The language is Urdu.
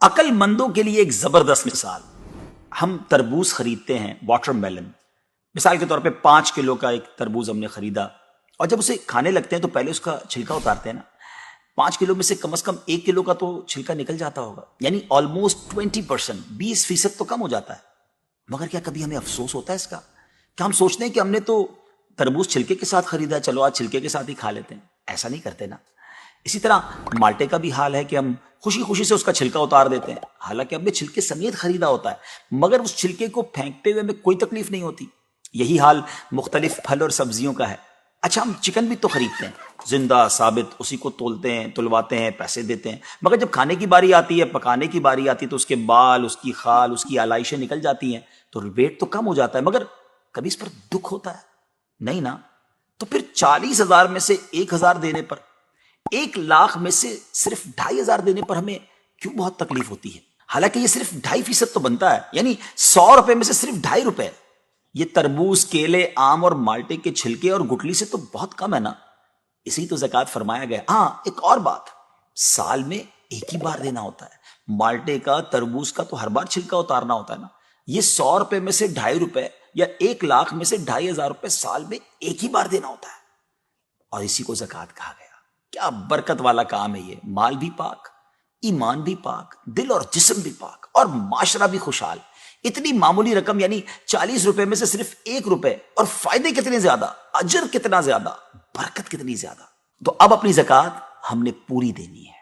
عقل مندوں کے لیے ایک زبردست مثال. ہم تربوز خریدتے ہیں، واٹر میلن. مثال کے طور پہ 5 کلو کا ایک تربوز ہم نے خریدا، اور جب اسے کھانے لگتے ہیں تو پہلے اس کا چھلکا اتارتے ہیں نا. 5 کلو میں سے کم از کم 1 کلو کا تو چھلکا نکل جاتا ہوگا، یعنی آلموسٹ 20%، 20% تو کم ہو جاتا ہے. مگر کیا کبھی ہمیں افسوس ہوتا ہے اس کا؟ کیا ہم سوچتے ہیں کہ ہم نے تو تربوز چھلکے کے ساتھ خریدا، چلو آج چھلکے کے ساتھ ہی کھا لیتے ہیں؟ ایسا نہیں کرتے نا. اسی طرح مالٹے کا بھی حال ہے کہ ہم خوشی خوشی سے اس کا چھلکا اتار دیتے ہیں، حالانکہ ہم نے چھلکے سمیت خریدا ہوتا ہے، مگر اس چھلکے کو پھینکتے ہوئے ہمیں کوئی تکلیف نہیں ہوتی. یہی حال مختلف پھل اور سبزیوں کا ہے. اچھا، ہم چکن بھی تو خریدتے ہیں، زندہ ثابت، اسی کو تولتے ہیں، تلواتے ہیں، پیسے دیتے ہیں، مگر جب کھانے کی باری آتی ہے، پکانے کی باری آتی ہے، تو اس کے بال، اس کی خال، اس کی آلائشیں نکل جاتی ہیں، تو ویٹ تو کم ہو جاتا ہے، مگر کبھی اس پر دکھ ہوتا ہے؟ نہیں نا. تو پھر 40,000 میں سے 1,000 دینے پر، 1,00,000 میں سے صرف 2,500 دینے پر ہمیں کیوں بہت تکلیف ہوتی ہے؟ حالانکہ یہ صرف 2.5% تو بنتا ہے، یعنی 100 روپے میں سے صرف 2.5 روپے. یہ تربوز، کیلے، آم اور مالٹے کے چھلکے اور گٹلی سے تو بہت کم ہے نا. اسی تو زکوٰۃ فرمایا گیا. ہاں، ایک اور بات، سال میں ایک ہی بار دینا ہوتا ہے. مالٹے کا، تربوز کا تو ہر بار چھلکا اتارنا ہوتا ہے نا. یہ 100 روپے میں سے 2.5 روپے یا 1,00,000 میں سے 2,500 روپے سال میں ایک ہی بار دینا ہوتا ہے، اور اسی کو زکوٰۃ کہا گیا. کیا برکت والا کام ہے یہ. مال بھی پاک، ایمان بھی پاک، دل اور جسم بھی پاک، اور معاشرہ بھی خوشحال. اتنی معمولی رقم، یعنی 40 روپے میں سے صرف 1 روپے، اور فائدے کتنے زیادہ، اجر کتنا زیادہ، برکت کتنی زیادہ. تو اب اپنی زکوٰۃ ہم نے پوری دینی ہے.